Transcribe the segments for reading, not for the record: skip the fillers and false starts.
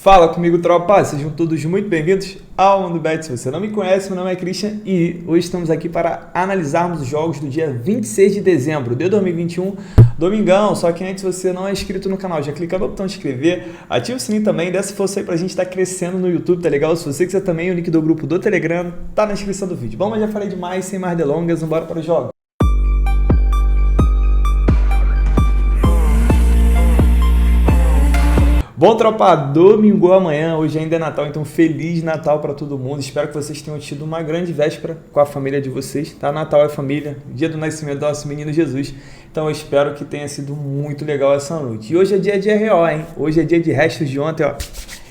Fala comigo, tropa! Sejam todos muito bem-vindos ao Mundo Bet. Se você não me conhece, meu nome é Christian e hoje estamos aqui para analisarmos os jogos do dia 26 de dezembro de 2021, domingão. Só que antes, se você não é inscrito no canal, já clica no botão de inscrever, ativa o sininho também, dessa força aí pra gente estar crescendo no YouTube, tá legal? Se você quiser também, o link do grupo do Telegram tá na descrição do vídeo. Bom, mas já falei demais, sem mais delongas, vamos embora para o jogo. Bom, tropa, domingo amanhã, hoje ainda é Natal, então Feliz Natal para todo mundo. Espero que vocês tenham tido uma grande véspera com a família de vocês, tá? Natal é família, dia do nascimento do nosso menino Jesus, então eu espero que tenha sido muito legal essa noite. E hoje é dia de RO, hein? Hoje é dia de restos de ontem, ó.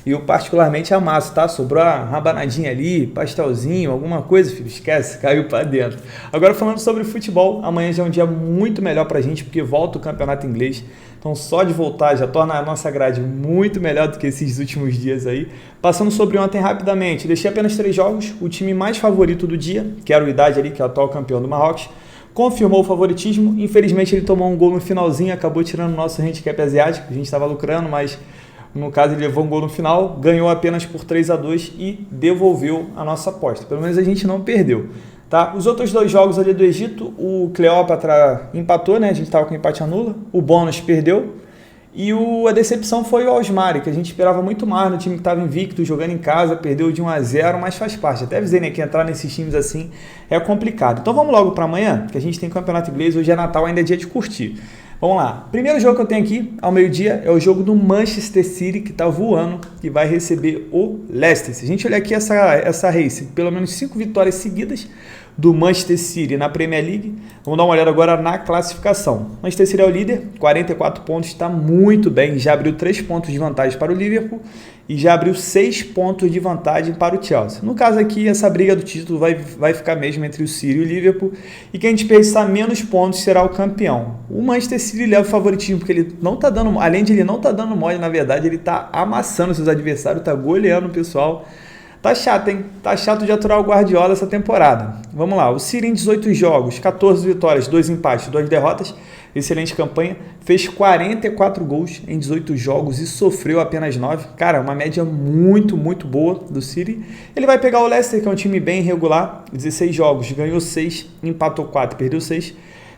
E eu particularmente amasso, tá? Sobrou uma rabanadinha ali, pastelzinho, alguma coisa, filho, esquece, caiu pra dentro. Agora falando sobre futebol, amanhã já é um dia muito melhor pra gente, porque volta o campeonato inglês. Então só de voltar já torna a nossa grade muito melhor do que esses últimos dias aí. Passando sobre ontem rapidamente, deixei apenas 3 jogos. O time mais favorito do dia, que era o Idade ali, que é o atual campeão do Marrocos, confirmou o favoritismo. Infelizmente ele tomou um gol no finalzinho, acabou tirando o nosso handicap asiático. A gente estava lucrando, mas no caso ele levou um gol no final, ganhou apenas por 3-2 e devolveu a nossa aposta. Pelo menos a gente não perdeu. Tá? Os outros 2 jogos ali do Egito, o Cleópatra empatou, né? A gente estava com empate anula, o Bônus perdeu e a decepção foi o Alsmari, que a gente esperava muito mais no time que estava invicto, jogando em casa, perdeu de 1-0, mas faz parte. Até avisei, né, que entrar nesses times assim é complicado. Então vamos logo para amanhã, que a gente tem campeonato inglês, hoje é Natal, ainda é dia de curtir. Vamos lá, primeiro jogo que eu tenho aqui ao meio-dia é o jogo do Manchester City, que está voando, que vai receber o Leicester. Se a gente olhar aqui essa race, pelo menos 5 vitórias seguidas do Manchester City na Premier League. Vamos dar uma olhada agora na classificação. Manchester City é o líder, 44 pontos, está muito bem, já abriu 3 pontos de vantagem para o Liverpool e já abriu 6 pontos de vantagem para o Chelsea. No caso aqui, essa briga do título vai ficar mesmo entre o City e o Liverpool, e quem desperdiçar menos pontos será o campeão. O Manchester City leva o favoritismo, porque ele não está dando, além de ele não estar dando mole, na verdade, ele está amassando seus adversários, está goleando o pessoal. Tá chato, hein? Tá chato de aturar o Guardiola essa temporada. Vamos lá, o City em 18 jogos, 14 vitórias, 2 empates, 2 derrotas, excelente campanha, fez 44 gols em 18 jogos e sofreu apenas 9. Cara, uma média muito boa do City. Ele vai pegar o Leicester, que é um time bem irregular, 16 jogos, ganhou 6, empatou 4, perdeu 6.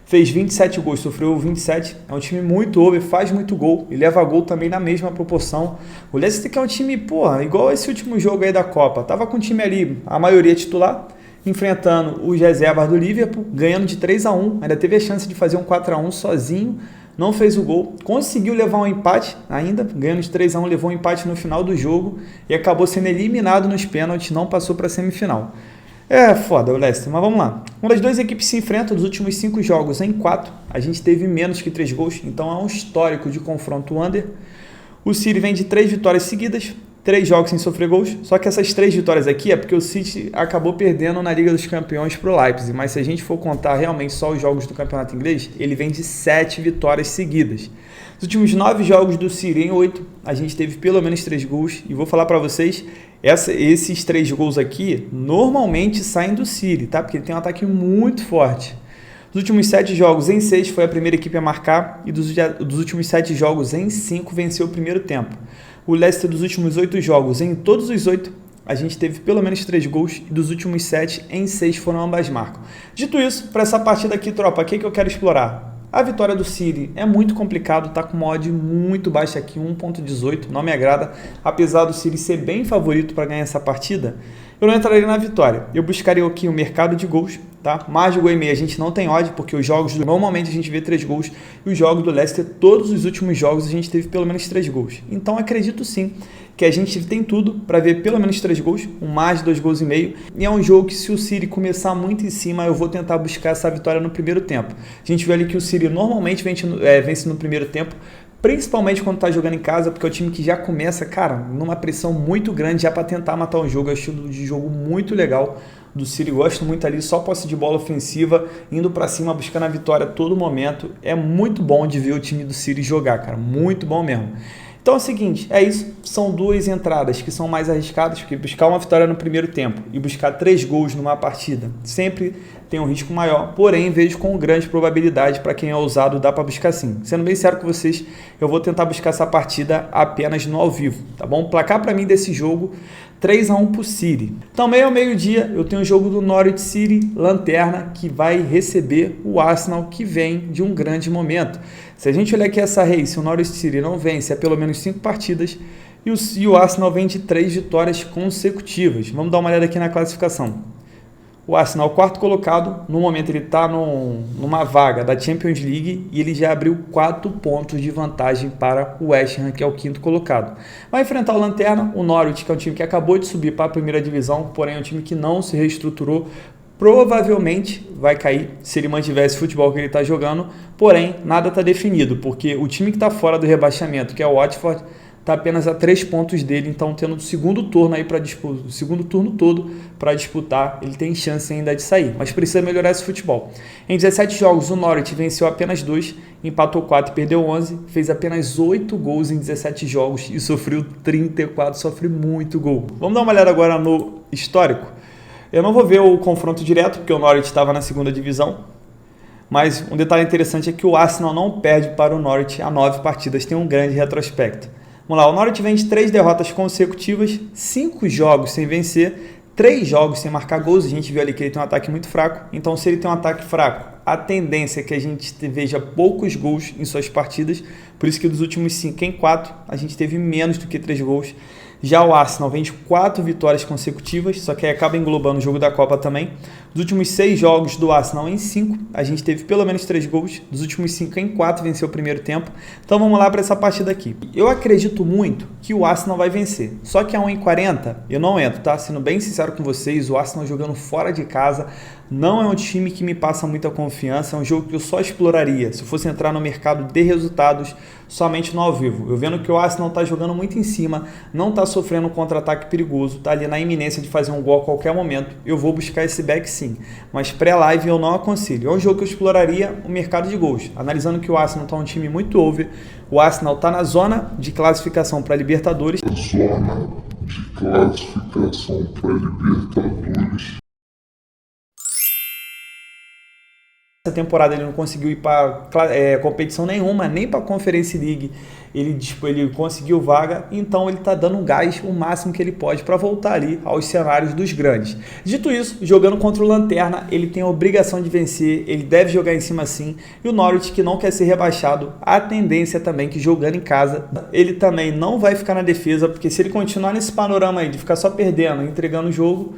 Fez 27 gols, sofreu 27, é um time muito over, faz muito gol e leva gol também na mesma proporção. O Leicester que é um time, porra, igual esse último jogo aí da Copa, tava com o time ali, a maioria titular, enfrentando os reservas do Liverpool, ganhando de 3-1, ainda teve a chance de fazer um 4-1 sozinho, não fez o gol, conseguiu levar um empate ainda, ganhando de 3-1, levou um empate no final do jogo e acabou sendo eliminado nos pênaltis, não passou para a semifinal. É foda o Leicester, mas vamos lá. Quando as 2 equipes se enfrentam, dos últimos 5 jogos em 4, a gente teve menos que 3 gols, então é um histórico de confronto under. O City vem de 3 vitórias seguidas, 3 jogos sem sofrer gols, só que essas 3 vitórias aqui é porque o City acabou perdendo na Liga dos Campeões pro Leipzig, mas se a gente for contar realmente só os jogos do campeonato inglês, ele vem de 7 vitórias seguidas. Nos últimos 9 jogos do City, em 8, a gente teve pelo menos 3 gols, e vou falar para vocês, esses 3 gols aqui normalmente saem do City, tá? Porque ele tem um ataque muito forte. Dos últimos 7 jogos, em 6 foi a primeira equipe a marcar, e dos últimos 7 jogos, em 5 venceu o primeiro tempo. O Leicester dos últimos 8 jogos, em todos os 8, a gente teve pelo menos 3 gols, e dos últimos 7, em 6 foram ambas marcas. Dito isso, para essa partida aqui, tropa, o que eu quero explorar? A vitória do City é muito complicado, tá com uma odd muito baixa aqui, 1.18, não me agrada. Apesar do City ser bem favorito para ganhar essa partida, eu não entraria na vitória. Eu buscaria aqui o mercado de gols, tá? Mais de gol e meio a gente não tem odd, porque os jogos, normalmente a gente vê 3 gols, e os jogos do Leicester, todos os últimos jogos a gente teve pelo menos 3 gols. Então acredito sim que a gente tem tudo para ver pelo menos 3 gols, mais de 2 gols e meio, e é um jogo que se o City começar muito em cima, eu vou tentar buscar essa vitória no primeiro tempo. A gente vê ali que o City normalmente vence no primeiro tempo, principalmente quando está jogando em casa, porque é o time que já começa, cara, numa pressão muito grande já para tentar matar o jogo, é um estilo de jogo muito legal do City, gosto muito ali, só posse de bola ofensiva, indo para cima, buscando a vitória a todo momento, é muito bom de ver o time do City jogar, cara, muito bom mesmo. Então é o seguinte, é isso, são duas entradas que são mais arriscadas, porque buscar uma vitória no primeiro tempo e buscar 3 gols numa partida sempre tem um risco maior, porém vejo com grande probabilidade para quem é ousado, dá para buscar sim. Sendo bem sério com vocês, eu vou tentar buscar essa partida apenas no ao vivo, tá bom? Placar para mim desse jogo, 3-1 pro City. Também ao meio-dia eu tenho o jogo do Norwich City, lanterna, que vai receber o Arsenal, que vem de um grande momento. Se a gente olhar aqui essa race, o Norwich City não vence há pelo menos 5 partidas e o Arsenal vem de 3 vitórias consecutivas. Vamos dar uma olhada aqui na classificação. O Arsenal, o quarto colocado, no momento ele está numa vaga da Champions League e ele já abriu 4 pontos de vantagem para o West Ham, que é o quinto colocado. Vai enfrentar o Lanterna, o Norwich, que é um time que acabou de subir para a primeira divisão, porém é um time que não se reestruturou, provavelmente vai cair se ele mantiver esse futebol que ele está jogando, porém nada está definido, porque o time que está fora do rebaixamento, que é o Watford, está apenas a 3 pontos dele, então tendo o segundo turno aí para disputar, o segundo turno todo para disputar, ele tem chance ainda de sair, mas precisa melhorar esse futebol. Em 17 jogos, o Norwich venceu apenas 2, empatou 4 e perdeu 11, fez apenas 8 gols em 17 jogos e sofreu 34, sofre muito gol. Vamos dar uma olhada agora no histórico. Eu não vou ver o confronto direto, porque o Norwich estava na segunda divisão, mas um detalhe interessante é que o Arsenal não perde para o Norwich há 9 partidas, tem um grande retrospecto. Vamos lá, o Norwich vem de 3 derrotas consecutivas, 5 jogos sem vencer, 3 jogos sem marcar gols. A gente viu ali que ele tem um ataque muito fraco, então se ele tem um ataque fraco, a tendência é que a gente veja poucos gols em suas partidas, por isso que dos últimos 5 em 4 a gente teve menos do que 3 gols. Já o Arsenal vem de 4 vitórias consecutivas, só que aí acaba englobando o jogo da Copa também. Dos últimos 6 jogos do Arsenal, em 5, a gente teve pelo menos 3 gols. Dos últimos 5 em 4, venceu o primeiro tempo. Então vamos lá para essa partida aqui. Eu acredito muito que o Arsenal vai vencer. Só que a 1,40 eu não entro, tá? Sendo bem sincero com vocês, o Arsenal jogando fora de casa não é um time que me passa muita confiança. É um jogo que eu só exploraria se eu fosse entrar no mercado de resultados somente no ao vivo. Eu vendo que o Arsenal está jogando muito em cima, não está sofrendo um contra-ataque perigoso, está ali na iminência de fazer um gol a qualquer momento, eu vou buscar esse back sim. Mas pré-live eu não aconselho. É um jogo que eu exploraria o mercado de gols. Analisando que o Arsenal está um time muito over, o Arsenal está na zona de classificação para a Libertadores. Zona de classificação para Libertadores. Essa temporada ele não conseguiu ir para competição nenhuma, nem para a Conference League ele conseguiu vaga, então ele está dando um gás o máximo que ele pode para voltar ali aos cenários dos grandes. Dito isso, jogando contra o Lanterna, ele tem a obrigação de vencer, ele deve jogar em cima sim, e o Norwich, que não quer ser rebaixado, a tendência também que jogando em casa, ele também não vai ficar na defesa, porque se ele continuar nesse panorama aí de ficar só perdendo, entregando o jogo,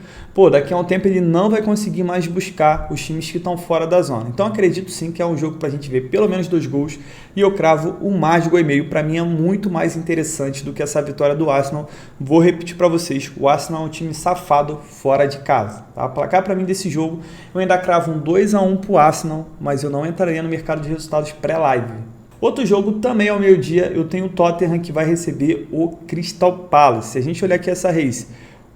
daqui a um tempo ele não vai conseguir mais buscar os times que estão fora da zona. Então acredito sim que é um jogo para a gente ver pelo menos 2 gols, e eu cravo o mais de gol e meio. Para mim é muito mais interessante do que essa vitória do Arsenal. Vou repetir para vocês, o Arsenal é um time safado fora de casa. Tá? Placar para mim desse jogo, eu ainda cravo um 2-1 para o Arsenal, mas eu não entraria no mercado de resultados pré-live. Outro jogo também ao meio-dia, eu tenho o Tottenham que vai receber o Crystal Palace. Se a gente olhar aqui essa race,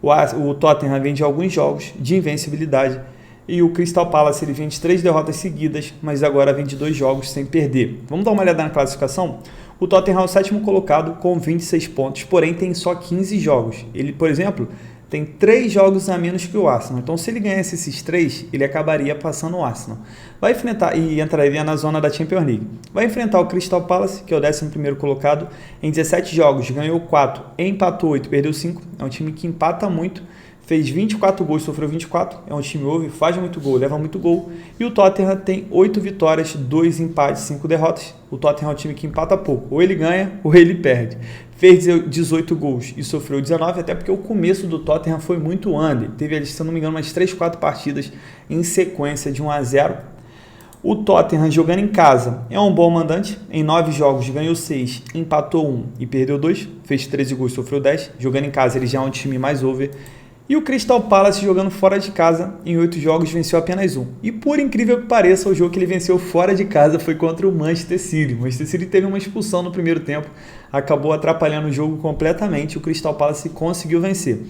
o Tottenham vem de alguns jogos de invencibilidade, e o Crystal Palace ele vem de 3 derrotas seguidas, mas agora vem de 2 jogos sem perder. Vamos dar uma olhada na classificação? O Tottenham é o 7º colocado com 26 pontos, porém tem só 15 jogos. Ele, por exemplo, tem 3 jogos a menos que o Arsenal. Então, se ele ganhasse esses 3, ele acabaria passando o Arsenal. Vai enfrentar e entraria na zona da Champions League. Vai enfrentar o Crystal Palace, que é o 11º colocado. Em 17 jogos, ganhou 4, empatou 8, perdeu 5. É um time que empata muito. Fez 24 gols, sofreu 24, é um time over, faz muito gol, leva muito gol. E o Tottenham tem 8 vitórias, 2 empates, 5 derrotas. O Tottenham é um time que empata pouco, ou ele ganha ou ele perde. Fez 18 gols e sofreu 19, até porque o começo do Tottenham foi muito under. Teve, se não me engano, umas 3, 4 partidas em sequência de 1-0. O Tottenham jogando em casa é um bom mandante. Em 9 jogos ganhou 6, empatou 1 e perdeu 2. Fez 13 gols, sofreu 10. Jogando em casa ele já é um time mais over. E o Crystal Palace jogando fora de casa, em 8 jogos venceu apenas 1. E por incrível que pareça, o jogo que ele venceu fora de casa foi contra o Manchester City. O Manchester City teve uma expulsão no primeiro tempo, acabou atrapalhando o jogo completamente, o Crystal Palace conseguiu vencer.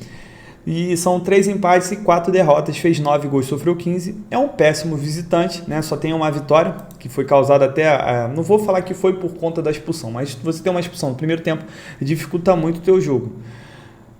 E são 3 empates e 4 derrotas, fez 9 gols, sofreu 15. É um péssimo visitante, né? Só tem uma vitória, que foi causada até... não vou falar que foi por conta da expulsão, mas você tem uma expulsão no primeiro tempo, dificulta muito o teu jogo.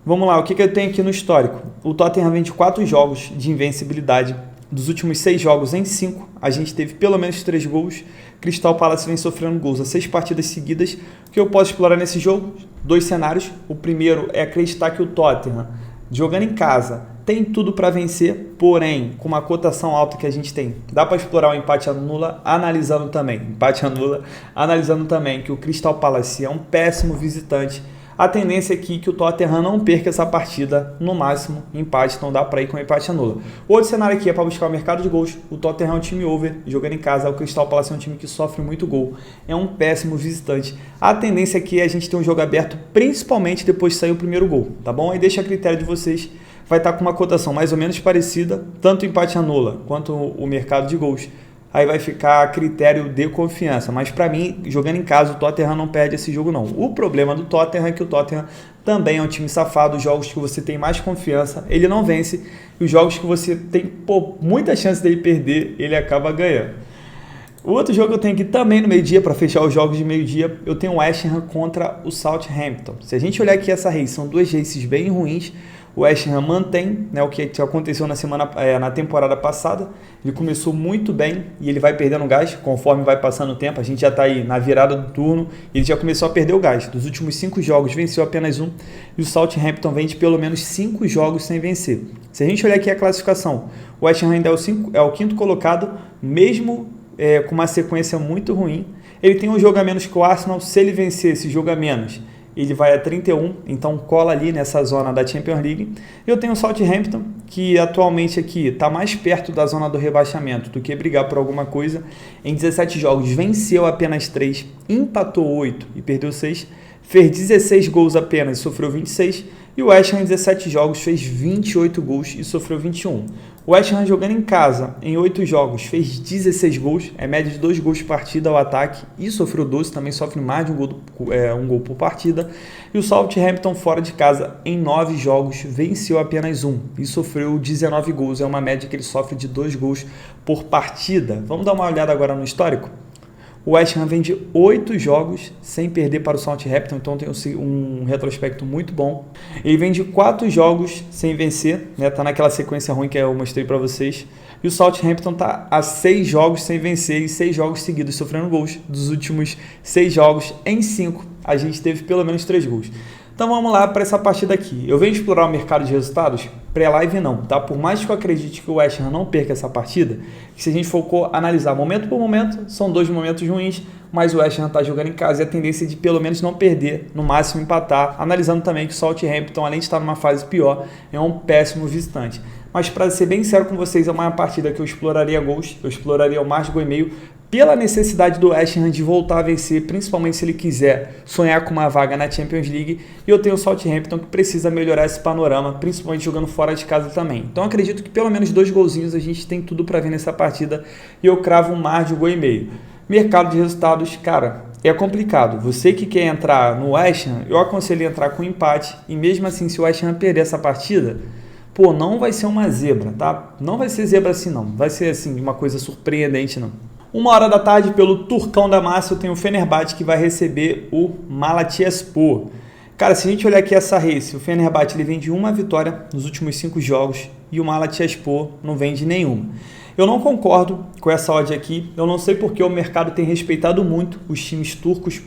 Vamos lá, o que eu tenho aqui no histórico? O Tottenham vem de 4 jogos de invencibilidade. Dos últimos 6 jogos, em 5, a gente teve pelo menos 3 gols. Crystal Palace vem sofrendo gols a 6 partidas seguidas. O que eu posso explorar nesse jogo? 2 cenários. O primeiro é acreditar que o Tottenham, jogando em casa, tem tudo para vencer, porém, com uma cotação alta que a gente tem, dá para explorar o empate anula, analisando também que o Crystal Palace é um péssimo visitante. A tendência aqui é que o Tottenham não perca essa partida, no máximo empate, então dá para ir com empate anula. Outro cenário aqui é para buscar o mercado de gols. O Tottenham é um time over, jogando em casa. O Crystal Palace é um time que sofre muito gol, é um péssimo visitante. A tendência aqui é a gente ter um jogo aberto, principalmente depois de sair o primeiro gol, tá bom? Aí deixa a critério de vocês, vai estar com uma cotação mais ou menos parecida, tanto o empate anula quanto o mercado de gols. Aí vai ficar a critério de confiança. Mas para mim, jogando em casa, o Tottenham não perde esse jogo não. O problema do Tottenham é que o Tottenham também é um time safado. Os jogos que você tem mais confiança, ele não vence. E os jogos que você tem muita chance dele perder, ele acaba ganhando. O outro jogo que eu tenho aqui também no meio-dia, para fechar os jogos de meio-dia, eu tenho o West Ham contra o Southampton. Se a gente olhar aqui essa race, são 2 races bem ruins. O West Ham mantém, né, o que aconteceu na temporada passada. Ele começou muito bem e ele vai perdendo gás conforme vai passando o tempo. A gente já está aí na virada do turno e ele já começou a perder o gás. Dos últimos 5 jogos venceu apenas 1 e o Southampton vem de pelo menos 5 jogos sem vencer. Se a gente olhar aqui a classificação, o West Ham ainda é o 5º colocado, mesmo com uma sequência muito ruim. Ele tem um jogo a menos que o Arsenal. Se ele vencer esse jogo a menos, ele vai a 31, então cola ali nessa zona da Champions League. E eu tenho o Southampton, que atualmente aqui está mais perto da zona do rebaixamento do que brigar por alguma coisa. Em 17 jogos venceu apenas 3, empatou 8 e perdeu 6, fez 16 gols apenas e sofreu 26, e o West Ham em 17 jogos fez 28 gols e sofreu 21. O West Ham jogando em casa, em 8 jogos, fez 16 gols, é média de 2 gols por partida ao ataque e sofreu 12, também sofre mais de um gol por partida. E o Southampton fora de casa, em 9 jogos, venceu apenas 1 e sofreu 19 gols, é uma média que ele sofre de 2 gols por partida. Vamos dar uma olhada agora no histórico? O West Ham vem de 8 jogos sem perder para o Southampton, então tem um retrospecto muito bom. Ele vem de 4 jogos sem vencer, né? Tá naquela sequência ruim que eu mostrei para vocês. E o Southampton tá a 6 jogos sem vencer e 6 jogos seguidos sofrendo gols. Dos últimos 6 jogos, em 5, a gente teve pelo menos 3 gols. Então vamos lá para essa partida aqui. Eu venho explorar o mercado de resultados? Pré-live não, tá? Por mais que eu acredite que o West Ham não perca essa partida, que se a gente for analisar momento por momento, são 2 momentos ruins, mas o West Ham está jogando em casa e a tendência é de pelo menos não perder, no máximo empatar, analisando também que o Southampton, além de estar numa fase pior, é um péssimo visitante. Mas para ser bem sincero com vocês, é uma partida que eu exploraria gols, eu exploraria o mais de 1,5, pela necessidade do West Ham de voltar a vencer, principalmente se ele quiser sonhar com uma vaga na Champions League. E eu tenho o Southampton que precisa melhorar esse panorama, principalmente jogando fora de casa também. Então acredito que pelo menos 2 golzinhos a gente tem tudo para ver nessa partida e eu cravo um mar de 1,5. Mercado de resultados, cara, é complicado. Você que quer entrar no West Ham, eu aconselho a entrar com empate e mesmo assim, se o West Ham perder essa partida, pô, não vai ser uma zebra, tá? Não vai ser zebra assim não, vai ser assim uma coisa surpreendente não. 1h da tarde, pelo Turcão da Massa, eu tenho o Fenerbahçe que vai receber o Malatyaspor. Cara, se a gente olhar aqui essa race, o Fenerbahçe ele vem de 1 vitória nos últimos 5 jogos e o Malatyaspor não vem de nenhuma. Eu não concordo com essa odd aqui, eu não sei porque o mercado tem respeitado muito os times turcos,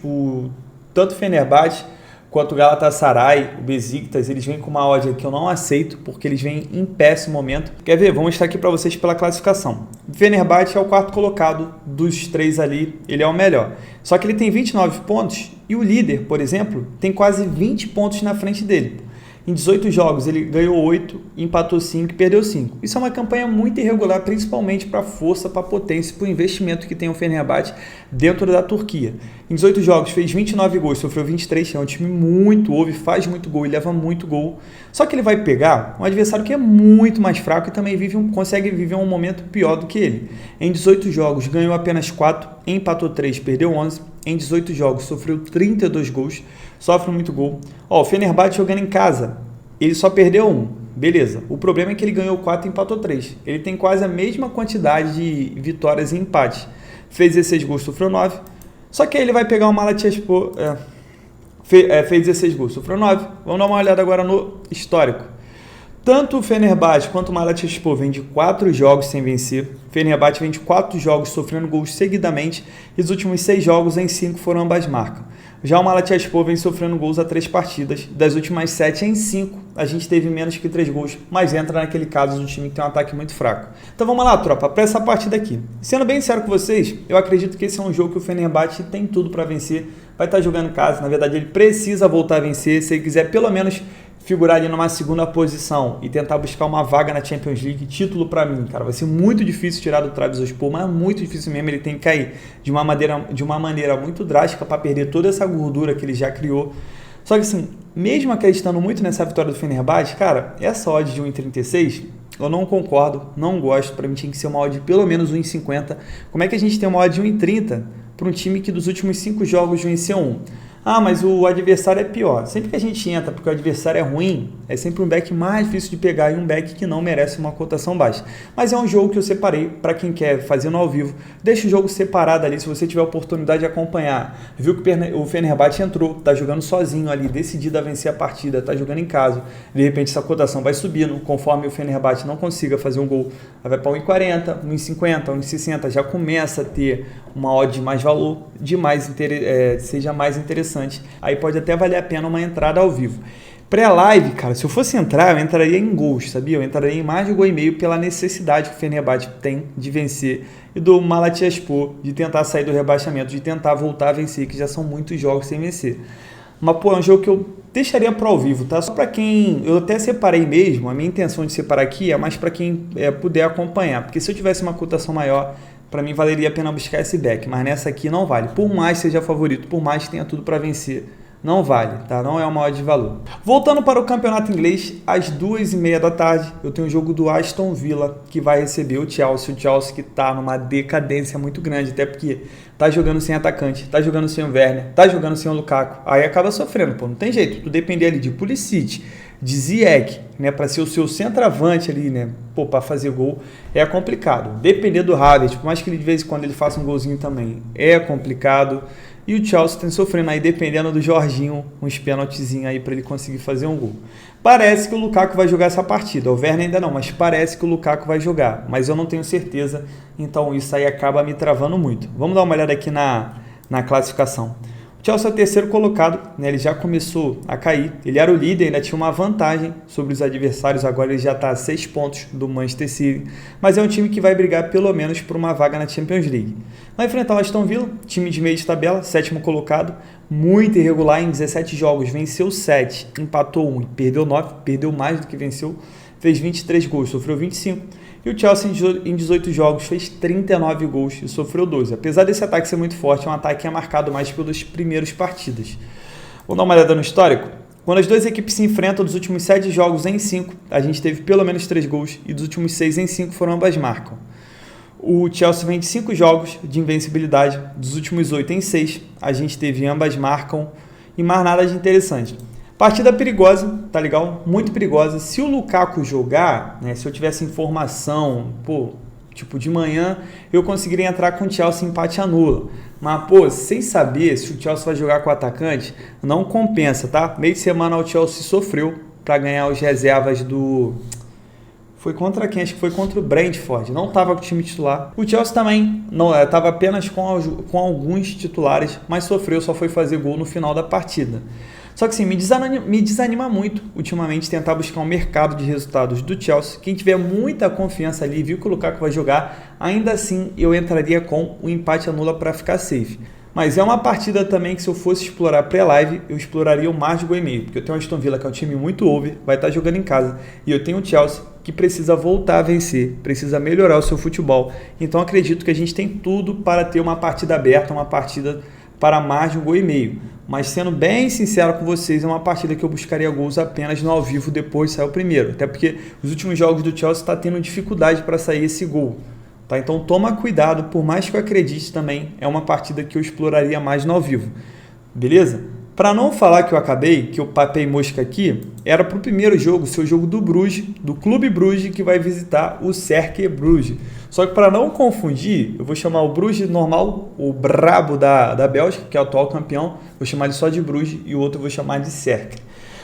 tanto o Fenerbahçe quanto o Galatasaray, o Besiktas, eles vêm com uma odd que eu não aceito, porque eles vêm em péssimo momento. Quer ver? Vou mostrar aqui para vocês pela classificação. O Fenerbahçe é o 4º colocado dos 3 ali, ele é o melhor. Só que ele tem 29 pontos e o líder, por exemplo, tem quase 20 pontos na frente dele. Em 18 jogos, ele ganhou 8, empatou 5 e perdeu 5. Isso é uma campanha muito irregular, principalmente para a força, para a potência, para o investimento que tem o Fenerbahçe dentro da Turquia. Em 18 jogos, fez 29 gols, sofreu 23, é um time muito over, faz muito gol e leva muito gol. Só que ele vai pegar um adversário que é muito mais fraco e também consegue viver um momento pior do que ele. Em 18 jogos, ganhou apenas 4, empatou 3, perdeu 11. Em 18 jogos, sofreu 32 gols, sofre muito gol. Ó, o Fenerbahçe jogando em casa, ele só perdeu 1, beleza. O problema é que ele ganhou 4 e empatou 3. Ele tem quase a mesma quantidade de vitórias e empates. Fez 16 gols, sofreu 9. Só que aí ele vai pegar o Malatyaspor... fez 16 gols, sofreu 9. Vamos dar uma olhada agora no histórico. Tanto o Fenerbahçe quanto o Malatyaspor vem de 4 jogos sem vencer. O Fenerbahçe vem de 4 jogos sofrendo gols seguidamente. E os últimos 6 jogos em 5 foram ambas marcas. Já o Malatyaspor vem sofrendo gols a 3 partidas. Das últimas 7 em 5, a gente teve menos que 3 gols. Mas entra naquele caso do time que tem um ataque muito fraco. Então vamos lá, tropa, para essa partida aqui. Sendo bem sério com vocês, eu acredito que esse é um jogo que o Fenerbahçe tem tudo para vencer. Vai estar jogando em casa, na verdade ele precisa voltar a vencer. Se ele quiser pelo menos figurar ali numa segunda posição e tentar buscar uma vaga na Champions League, título para mim, cara, vai ser muito difícil tirar do Trabzonspor, mas muito difícil mesmo. Ele tem que cair de uma maneira muito drástica para perder toda essa gordura que ele já criou. Só que assim, mesmo acreditando muito nessa vitória do Fenerbahçe, cara, essa odd de 1,36 eu não concordo, não gosto. Para mim tinha que ser uma odd de pelo menos 1,50. Como é que a gente tem uma odd de 1,30 para um time que dos últimos 5 jogos venceu 1? Ah, mas o adversário é pior. Sempre que a gente entra porque o adversário é ruim, é sempre um back mais difícil de pegar e um back que não merece uma cotação baixa. Mas é um jogo que eu separei para quem quer fazer no ao vivo. Deixa o jogo separado ali, se você tiver a oportunidade de acompanhar. Viu que o Fenerbahçe entrou, tá jogando sozinho ali, decidido a vencer a partida, tá jogando em casa. De repente essa cotação vai subindo, conforme o Fenerbahçe não consiga fazer um gol, vai para 1,40, 1,50, 1,60, já começa a ter uma odd de mais valor, seja mais interessante. Aí pode até valer a pena uma entrada ao vivo. Pré-live, cara, se eu fosse entrar, eu entraria em gols, sabia? Eu entraria em mais de 1,5 gol pela necessidade que o Fenerbahçe tem de vencer e do Malatyaspor de tentar sair do rebaixamento, de tentar voltar a vencer, que já são muitos jogos sem vencer. Mas, pô, é um jogo que eu deixaria para ao vivo, tá? Só para quem... Eu até separei mesmo, a minha intenção de separar aqui é mais para quem puder acompanhar, porque se eu tivesse uma cotação maior, para mim valeria a pena buscar esse back, mas nessa aqui não vale. Por mais seja favorito, por mais tenha tudo para vencer, não vale, tá? Não é uma odd de valor. Voltando para o campeonato inglês, às 2h30 da tarde, eu tenho o jogo do Aston Villa, que vai receber o Chelsea. O Chelsea que tá numa decadência muito grande, até porque tá jogando sem atacante, tá jogando sem o Werner, tá jogando sem o Lukaku. Aí acaba sofrendo, pô, não tem jeito. Tu depender ali de Pulisic, de Ziyech, né, para ser o seu centroavante ali, né, pô, para fazer gol, é complicado. Depender do Havertz, por mais que ele de vez em quando ele faça um golzinho também, é complicado. E o Chelsea tem sofrendo aí, dependendo do Jorginho, uns pênaltizinhos aí para ele conseguir fazer um gol. Parece que o Lukaku vai jogar essa partida. O Werner ainda não, mas parece que o Lukaku vai jogar. Mas eu não tenho certeza, então isso aí acaba me travando muito. Vamos dar uma olhada aqui na classificação. O Chelsea é o terceiro colocado, né? Ele já começou a cair. Ele era o líder, ainda tinha uma vantagem sobre os adversários. Agora ele já está a 6 pontos do Manchester City. Mas é um time que vai brigar pelo menos por uma vaga na Champions League. Vai enfrentar o Aston Villa, time de meio de tabela, sétimo colocado. Muito irregular em 17 jogos. Venceu 7, empatou 1 e perdeu 9. Perdeu mais do que venceu. Fez 23 gols, sofreu 25. E o Chelsea em 18 jogos fez 39 gols e sofreu 12. Apesar desse ataque ser muito forte, é um ataque que é marcado mais pelas primeiras partidas. Vamos dar uma olhada no histórico? Quando as duas equipes se enfrentam, dos últimos 7 jogos em 5, a gente teve pelo menos 3 gols e dos últimos 6 em 5 foram ambas marcam. O Chelsea vem de 5 jogos de invencibilidade, dos últimos 8 em 6, a gente teve ambas marcam e mais nada de interessante. Partida perigosa, tá legal? Muito perigosa. Se o Lukaku jogar, né, se eu tivesse informação, pô, tipo de manhã, eu conseguiria entrar com o Chelsea empate anula. Mas, pô, sem saber se o Chelsea vai jogar com o atacante, não compensa, tá? Meio de semana o Chelsea sofreu para ganhar os reservas do... Foi contra quem? Acho que foi contra o Brentford. Não estava com o time titular. O Chelsea também não estava apenas com alguns titulares, mas sofreu, só foi fazer gol no final da partida. Só que assim, me desanima muito ultimamente tentar buscar um mercado de resultados do Chelsea. Quem tiver muita confiança ali, viu que o Lukaku vai jogar, ainda assim eu entraria com o empate anula para ficar safe. Mas é uma partida também que se eu fosse explorar pré-live, eu exploraria o mais de gol e meio. Porque eu tenho o Aston Villa, que é um time muito over, vai estar jogando em casa. E eu tenho o Chelsea, que precisa voltar a vencer, precisa melhorar o seu futebol. Então acredito que a gente tem tudo para ter uma partida aberta, uma partida para mais de um gol e meio. Mas sendo bem sincero com vocês, é uma partida que eu buscaria gols apenas no ao vivo depois de sair o primeiro. Até porque os últimos jogos do Chelsea está tendo dificuldade para sair esse gol. Tá? Então toma cuidado, por mais que eu acredite também, é uma partida que eu exploraria mais no ao vivo. Beleza? Para não falar que eu acabei, que eu papei mosca aqui, era para o primeiro jogo, ser o jogo do Bruges, do Clube Bruges, que vai visitar o Cercle Bruges. Só que para não confundir, eu vou chamar o Bruges normal, o brabo da Bélgica, que é o atual campeão, vou chamar ele só de Bruges e o outro eu vou chamar de Cercle.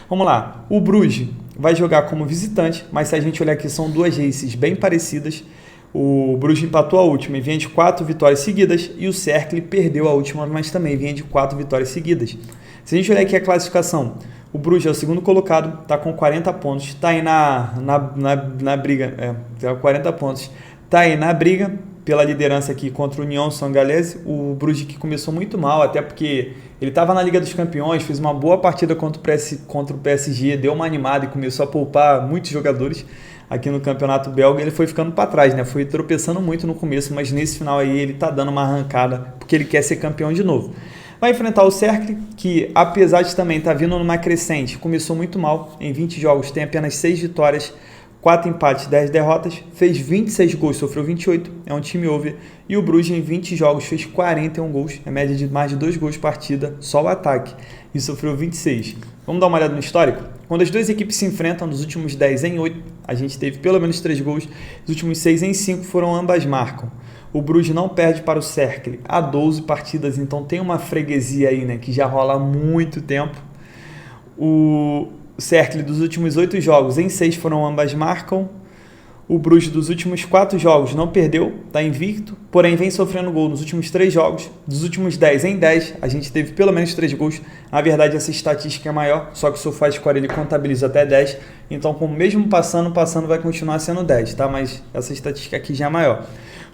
Vamos lá, o Bruges vai jogar como visitante, mas se a gente olhar aqui, são duas races bem parecidas. O Bruges empatou a última e vinha de 4 vitórias seguidas, e o Cercle perdeu a última, mas também vinha de 4 vitórias seguidas. Se a gente olhar aqui a classificação, o Bruges é o segundo colocado, está com 40 pontos, está aí na briga, tá com 40 pontos, está aí na briga pela liderança aqui contra o Union Saint-Gallais. O Bruges que começou muito mal, até porque ele estava na Liga dos Campeões, fez uma boa partida contra o PSG, deu uma animada e começou a poupar muitos jogadores aqui no campeonato belga. Ele foi ficando para trás, né? Foi tropeçando muito no começo, mas nesse final aí ele está dando uma arrancada, porque ele quer ser campeão de novo. Vai enfrentar o Cercle, que apesar de também estar vindo numa crescente, começou muito mal. Em 20 jogos tem apenas 6 vitórias, 4 empates, 10 derrotas, fez 26 gols, sofreu 28, é um time over. E o Bruges em 20 jogos fez 41 gols, é média de mais de 2 gols por partida, só o ataque, e sofreu 26. Vamos dar uma olhada no histórico? Quando as duas equipes se enfrentam, nos últimos 10 em 8, a gente teve pelo menos 3 gols, nos últimos 6 em 5 foram ambas marcam. O Bruges não perde para o Cercle há 12 partidas, então tem uma freguesia aí, né, que já rola há muito tempo. O Cercle dos últimos 8 jogos, em 6 foram ambas marcam. O Bruges dos últimos 4 jogos não perdeu, está invicto, porém vem sofrendo gol nos últimos 3 jogos. Dos últimos 10 em 10, a gente teve pelo menos 3 gols. Na verdade, essa estatística é maior, só que o SofaScore ele contabiliza até 10. Então, como mesmo passando vai continuar sendo 10, tá? Mas essa estatística aqui já é maior.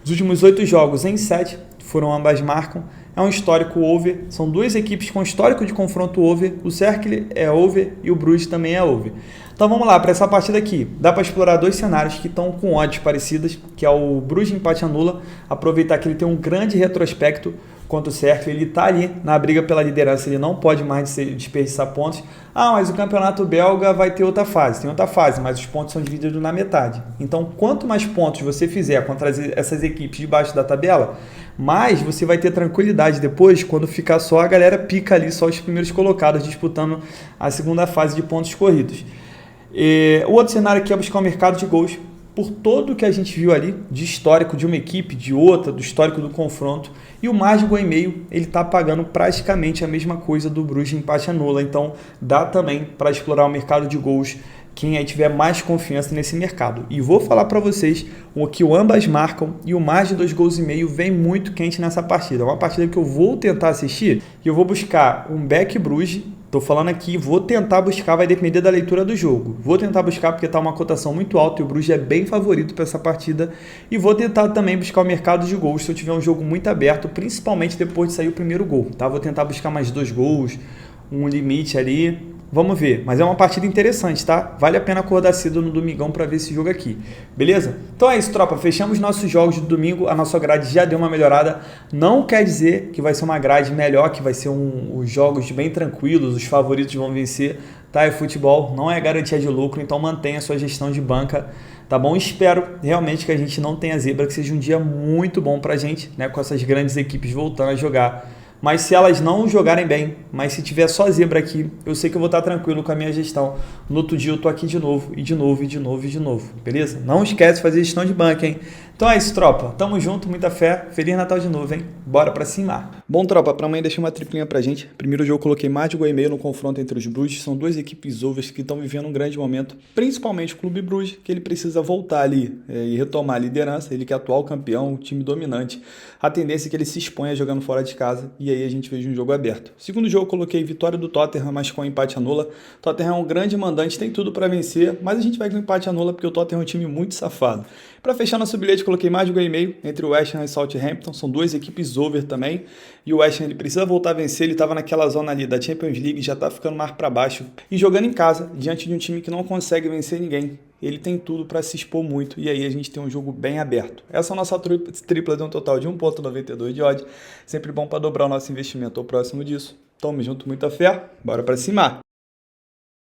Os últimos 8 jogos em 7 foram ambas marcam. É um histórico over. São duas equipes com histórico de confronto over. O Cercle é over e o Bruges também é over. Então vamos lá, para essa partida aqui, dá para explorar 2 cenários que estão com odds parecidas, que é o Bruges empate anula, aproveitar que ele tem um grande retrospecto contra o Cercle, ele está ali na briga pela liderança, ele não pode mais desperdiçar pontos. Ah, mas o campeonato belga vai ter outra fase, tem outra fase, mas os pontos são divididos na metade. Então, quanto mais pontos você fizer contra essas equipes debaixo da tabela, mais você vai ter tranquilidade depois, quando ficar só a galera pica ali, só os primeiros colocados disputando a segunda fase de pontos corridos. O outro cenário aqui é buscar o mercado de gols. Por tudo que a gente viu ali, de histórico de uma equipe, de outra, do histórico do confronto, e o mais de gol e meio, ele está pagando praticamente a mesma coisa do Bruges empate anula. Então dá também para explorar o mercado de gols quem aí tiver mais confiança nesse mercado. E vou falar para vocês que o ambas marcam e o mais de 2 gols e meio vem muito quente nessa partida. É uma partida que eu vou tentar assistir e eu vou buscar um back Bruges. Estou falando aqui, vou tentar buscar, vai depender da leitura do jogo. Vou tentar buscar porque está uma cotação muito alta e o Bruges é bem favorito para essa partida. E vou tentar também buscar o mercado de gols se eu tiver um jogo muito aberto, principalmente depois de sair o primeiro gol. Tá? Vou tentar buscar mais 2 gols, um limite ali. Vamos ver, mas é uma partida interessante, tá? Vale a pena acordar cedo no domingão para ver esse jogo aqui, beleza? Então é isso, tropa, fechamos nossos jogos de domingo, a nossa grade já deu uma melhorada, não quer dizer que vai ser uma grade melhor, que vai ser os jogos bem tranquilos, os favoritos vão vencer, tá? É futebol, não é garantia de lucro, então mantenha a sua gestão de banca, tá bom? Espero realmente que a gente não tenha zebra, que seja um dia muito bom pra gente, né? Com essas grandes equipes voltando a jogar. Mas se elas não jogarem bem, mas se tiver só zebra aqui, eu sei que eu vou estar tranquilo com a minha gestão. No outro dia eu tô aqui de novo, e de novo, e de novo, e de novo, beleza? Não esquece de fazer gestão de banca, hein? Então é isso, tropa. Tamo junto, muita fé. Feliz Natal de novo, hein? Bora pra cima. Bom, tropa, pra amanhã deixei uma triplinha pra gente. Primeiro jogo eu coloquei mais de gol e meio no confronto entre os Bruges. São duas equipes overs que estão vivendo um grande momento, principalmente o Clube Bruges, que ele precisa voltar ali e retomar a liderança. Ele que é atual campeão, time dominante. A tendência é que ele se exponha jogando fora de casa e aí a gente veja um jogo aberto. Segundo jogo eu coloquei vitória do Tottenham, mas com empate anula. Tottenham é um grande mandante, tem tudo pra vencer, mas a gente vai com empate anula porque o Tottenham é um time muito safado. Para fechar nosso bilhete, coloquei mais de gol e meio entre o West Ham e Southampton. São duas equipes over também. E o West Ham ele precisa voltar a vencer. Ele estava naquela zona ali da Champions League, já está ficando mais para baixo. E jogando em casa, diante de um time que não consegue vencer ninguém. Ele tem tudo para se expor muito. E aí a gente tem um jogo bem aberto. Essa é a nossa tripla de um total de 1,92 de odd. Sempre bom para dobrar o nosso investimento ao próximo disso. Tamo junto, muita fé. Bora para cima!